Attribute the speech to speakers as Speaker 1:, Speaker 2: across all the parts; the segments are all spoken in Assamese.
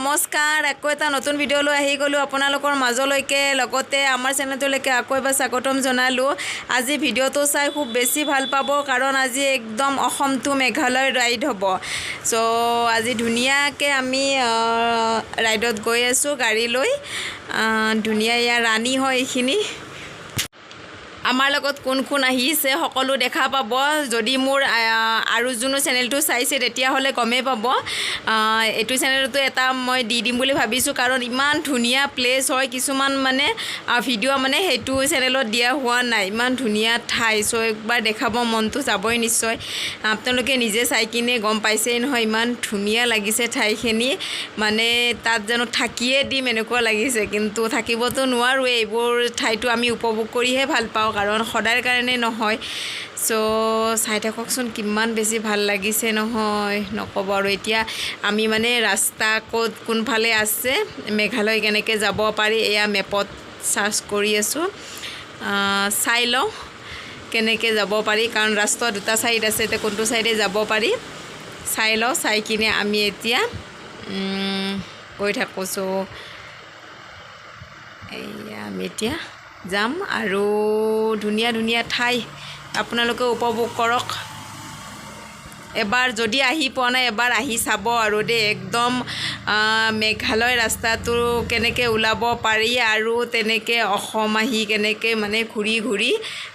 Speaker 1: নমস্কাৰ আকৌ এটা নতুন ভিডিঅ' লৈ আহি গ'লো আপোনালোকৰ মাজলৈকে লগতে আমাৰ চেনেলটোলৈকে আকৌ এবাৰ স্বাগতম জনালোঁ আজি ভিডিঅ'টো চাই খুব বেছি ভাল পাব কাৰণ আজি একদম অসম টু মেঘালয় ৰাইড হ'ব সো আজি ধুনীয়াকৈ আমি ৰাইডত গৈ আছোঁ গাড়ী লৈ ধুনীয়া ইয়াৰ ৰাণী হয় এইখিনি আমাৰ লগত কোন কোন আহিছে সকলো দেখা পাব যদি মোৰ আৰু যোনো চেনেলটো চাইছে তেতিয়াহ'লে গমেই পাব এইটো চেনেলটো এটা মই দি দিম বুলি ভাবিছোঁ কাৰণ ইমান ধুনীয়া প্লেচ হয় কিছুমান মানে ভিডিঅ' মানে সেইটো চেনেলত দিয়া হোৱা নাই ইমান ধুনীয়া ঠাই চ' একবাৰ দেখাব মনটো যাবই নিশ্চয় আপোনালোকে নিজে চাই কিনে গম পাইছেই নহয় ইমান ধুনীয়া লাগিছে ঠাইখিনি মানে তাত যেন থাকিয়ে দিম এনেকুৱা লাগিছে কিন্তু থাকিবতো নোৱাৰোঁ এইবোৰ ঠাইটো আমি উপভোগ কৰিহে ভাল পাওঁ কাৰণ সদায়ৰ কাৰণে নহয় সো চাই থাককচোন কিমান বেছি ভাল লাগিছে নহয় নক'ব আৰু এতিয়া আমি মানে ৰাস্তা ক'ত কোনফালে আছে মেঘালয় কেনেকৈ যাব পাৰি এয়া মেপত চাৰ্চ কৰি আছোঁ চাই লওঁ কেনেকৈ যাব পাৰি কাৰণ ৰাস্তা দুটা ছাইড আছে এতিয়া কোনটো ছাইডে যাব পাৰি চাই লওঁ চাই কিনে আমি এতিয়া গৈ থাকোঁ চ' এয়া আমি এতিয়া যাম আৰু ধুনীয়া ধুনীয়া ঠাই আপোনালোকে উপভোগ কৰক এবাৰ যদি আহি পোৱা নাই এবাৰ আহি চাব আৰু দেই একদম মেঘালয় ৰাস্তাটো কেনেকৈ ওলাব পাৰি আৰু তেনেকৈ অসম আহি কেনেকৈ মানে ঘূৰি ঘূৰি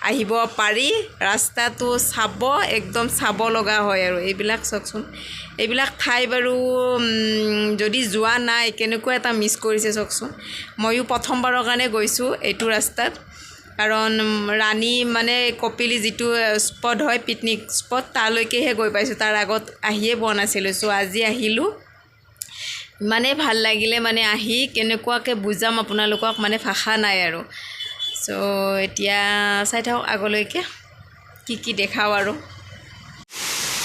Speaker 1: আহিব পাৰি ৰাস্তাটো চাব একদম চাব লগা হয় আৰু এইবিলাক চাওকচোন এইবিলাক ঠাই বাৰু যদি যোৱা নাই কেনেকুৱা এটা মিছ কৰিছে চাওকচোন ময়ো প্ৰথমবাৰৰ কাৰণে গৈছোঁ এইটো ৰাস্তাত কাৰণ ৰাণী মানে কপিলি যিটো স্পট হয় পিকনিক স্পট তালৈকেহে গৈ পাইছোঁ তাৰ আগত আহিয়ে পোৱা নাছিলোঁ চ' আজি আহিলোঁ ইমানেই ভাল লাগিলে মানে আহি কেনেকুৱাকৈ বুজাম আপোনালোকক মানে ভাষা নাই আৰু চ' এতিয়া চাই থাকক আগলৈকে কি দেখাওঁ আৰু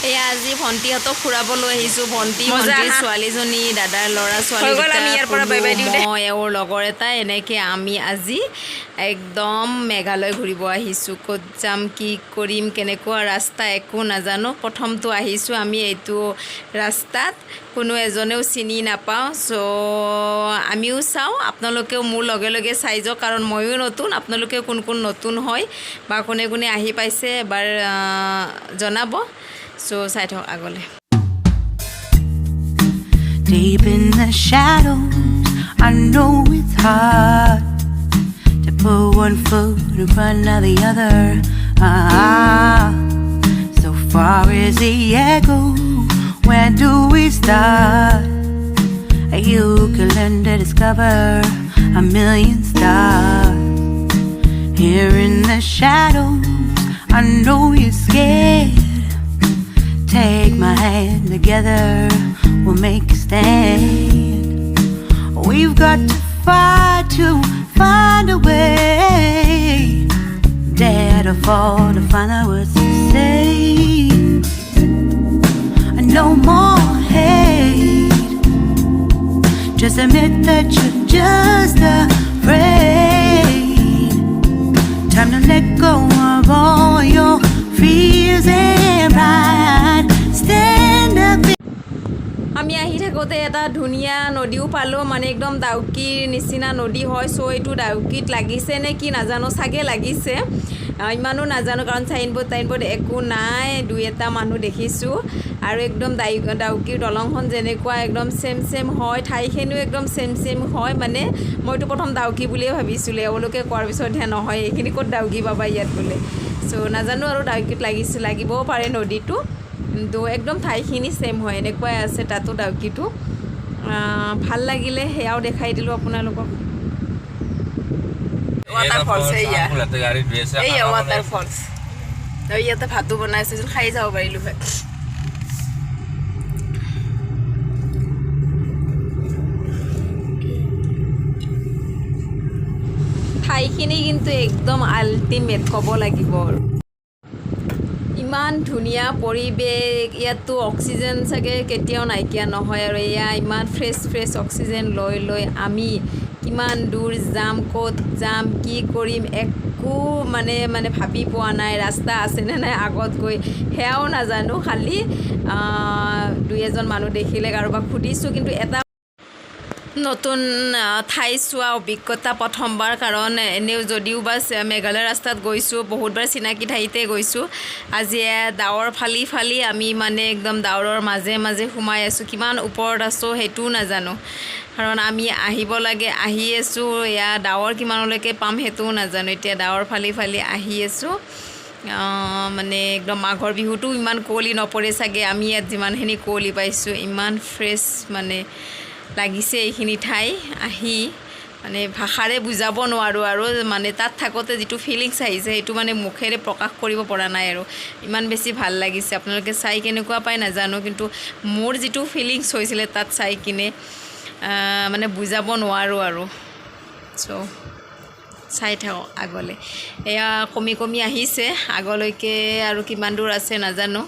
Speaker 1: এয়া আজি ভণ্টিহঁতক ফুৰাবলৈ আহিছোঁ ভণ্টিৰ ছোৱালীজনী দাদাৰ ল'ৰা ছোৱালী মই এওঁৰ লগৰ এটা এনেকৈ আমি আজি একদম মেঘালয় ঘূৰিব আহিছোঁ ক'ত যাম কি কৰিম কেনেকুৱা ৰাস্তা একো নাজানো প্ৰথমটো আহিছোঁ আমি এইটো ৰাস্তাত কোনো এজনেও চিনি নাপাওঁ চ' আমিও চাওঁ আপোনালোকেও মোৰ লগে লগে চাই যাওক কাৰণ ময়ো নতুন আপোনালোকেও কোন কোন নতুন হয় বা কোনে কোনে আহি পাইছে এবাৰ জনাব চ' চাই থাকক আগলৈ
Speaker 2: Deep in the shadows, I know it's hard to put one foot in front of the other. So far is the echo, where do we start? You can learn to discover a million stars. Here in the shadows, I know you're scared. Take my hand together, we'll make a stand. We've got to fight to find a way. Dare to fall to find out what to say. No more hate. Just admit that you're just afraid. Time to let go of all your fears and pride. Stand up.
Speaker 1: আমি আহি থাকোঁতে এটা ধুনীয়া নদীও পালোঁ মানে একদম ডাউকিৰ নিচিনা নদী হয় চ' এইটো ডাউকিত লাগিছে নে কি নাজানো চাগে লাগিছে ইমানো নাজানো কাৰণ চাইনবোৰ্ড একো নাই দুই এটা মানুহ দেখিছোঁ আৰু একদম ডাউকিৰ দলংখন যেনেকুৱা একদম চেম হয় ঠাইখিনিও একদম চেম হয় মানে মইতো প্ৰথম ডাউকি বুলিয়ে ভাবিছিলোঁ এওঁলোকে কোৱাৰ পিছতহে নহয় এইখিনি ক'ত ডাউকি পাবা ইয়াত বোলে চ' নাজানো আৰু ডাউকিত লাগিবও পাৰে নদীটো কিন্তু একদম ঠাইখিনি চেম হয় এনেকুৱাই আছে তাতো ডাউকিটো ভাল লাগিলে সেয়াও দেখাই দিলোঁ আপোনালোকক ৱাটাৰফলছ এয়া ৱাটাৰফলছ আৰু ইয়াতে ভাতো বনাইছে খাই যাব পাৰিলোঁ হয় ঠাইখিনি কিন্তু একদম আল্টিমেট ক'ব লাগিব আৰু ইমান ধুনীয়া পৰিৱেশ ইয়াততো অক্সিজেন চাগে কেতিয়াও নাইকিয়া নহয় আৰু এয়া ইমান ফ্ৰেছ অক্সিজেন লৈ আমি কিমান দূৰ যাম ক'ত যাম কি কৰিম একো মানে ভাবি পোৱা নাই ৰাস্তা আছেনে নাই আগত গৈ সেয়াও নাজানো খালি দুই এজন মানুহ দেখিলে কাৰোবাক সুধিছোঁ কিন্তু এটা নতুন ঠাই চোৱা অভিজ্ঞতা প্ৰথমবাৰ কাৰণ এনেও যদিও বা মেঘালয় ৰাস্তাত গৈছোঁ বহুতবাৰ চিনাকি ঠাইতে গৈছোঁ আজি ডাৱৰ ফালি ফালি আমি মানে একদম ডাৱৰৰ মাজে মাজে সোমাই আছোঁ কিমান ওপৰত আছোঁ সেইটোও নাজানো কাৰণ আমি আহিব লাগে আহি আছোঁ এয়া ডাৱৰ কিমানলৈকে পাম সেইটোও নাজানো এতিয়া ডাৱৰ ফালি ফালি আহি আছোঁ মানে একদম মাঘৰ বিহুটো ইমান কুঁৱলী নপৰে চাগে আমি ইয়াত যিমানখিনি কুঁৱলী পাইছোঁ ইমান ফ্ৰেছ মানে লাগিছে এইখিনি ঠাই আহি মানে ভাষাৰে বুজাব নোৱাৰোঁ আৰু মানে তাত থাকোঁতে যিটো ফিলিংছ আহিছে সেইটো মানে মুখেৰে প্ৰকাশ কৰিব পৰা নাই আৰু ইমান বেছি ভাল লাগিছে আপোনালোকে চাই কেনেকুৱা পায় নাজানো কিন্তু মোৰ যিটো ফিলিংছ হৈছিলে তাত চাই কিনে মানে বুজাব নোৱাৰোঁ আৰু চ' চাই থাকক আগলৈ এয়া কমি কমি আহিছে আগলৈকে আৰু কিমান দূৰ আছে নাজানো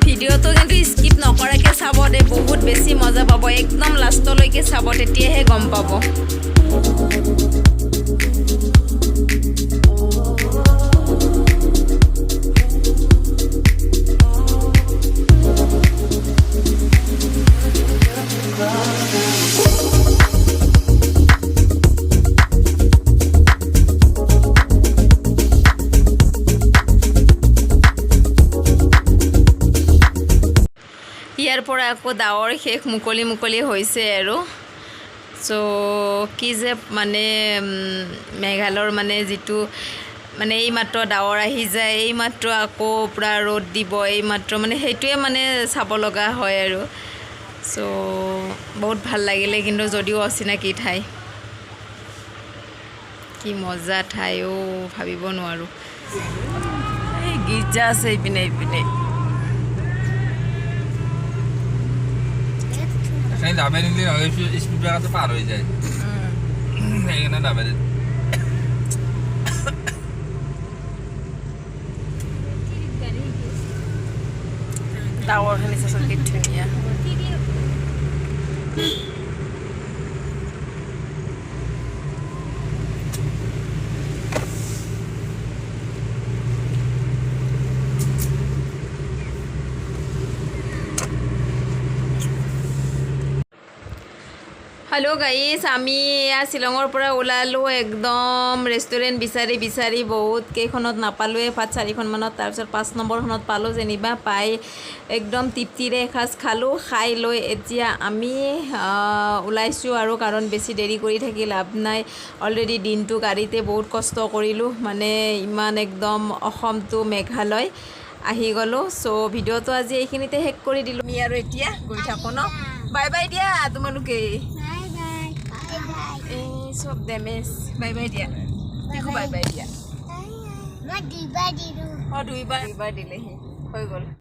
Speaker 1: ভিডিঅ'টো কিন্তু স্কিপ নকৰাকৈ চাব দেই বহুত বেছি মজা পাব একদম লাষ্টলৈকে চাব তেতিয়াহে গম পাব ইয়াৰ পৰা আকৌ ডাৱৰ শেষ মুকলি মুকলি হৈছে আৰু চ' কি যে মানে মেঘালয়ৰ মানে যিটো মানে এইমাত্ৰ ডাৱৰ আহি যায় এইমাত্ৰ আকৌ পূৰা ৰ'দ দিব এইমাত্ৰ মানে সেইটোৱে মানে চাব লগা হয় আৰু চ' বহুত ভাল লাগিলে কিন্তু যদিও অচিনাকি ঠাই কি মজা ঠাই ভাবিব নোৱাৰোঁ এই গীৰ্জা আছে এইপিনে এইপিনে
Speaker 3: Saya dah beli ni, kalau isi biar tu paru je. Saya kena dah beli.
Speaker 1: ডাৱৰ খিনি চাচোন কি ধুনীয়া হেল্ল' গাইছ আমি এয়া শ্বিলঙৰ পৰা ওলালোঁ একদম ৰেষ্টুৰেণ্ট বিচাৰি বিচাৰি বহুত কেইখনত নাপালোঁৱে 4-5খনমানত তাৰপিছত 5 নম্বৰখনত পালোঁ যেনিবা পাই একদম তৃপ্তিৰে এসাঁজ খালোঁ খাই লৈ এতিয়া আমি ওলাইছোঁ আৰু কাৰণ বেছি দেৰি কৰি থাকি লাভ নাই অলৰেডি দিনটো গাড়ীতে বহুত কষ্ট কৰিলোঁ মানে ইমান একদম অসম টু মেঘালয় আহি গ'লোঁ চ' ভিডিঅ'টো আজি এইখিনিতে শেষ কৰি দিলোঁ আমি আৰু এতিয়া গৈ থাকোঁ ন বাই বাই দিয়া তোমালোকে চব ডেমেজ বাই বাই দিয়া দেখো বাই বাই দিয়া দুইবাৰ দিলেহি হৈ গ'ল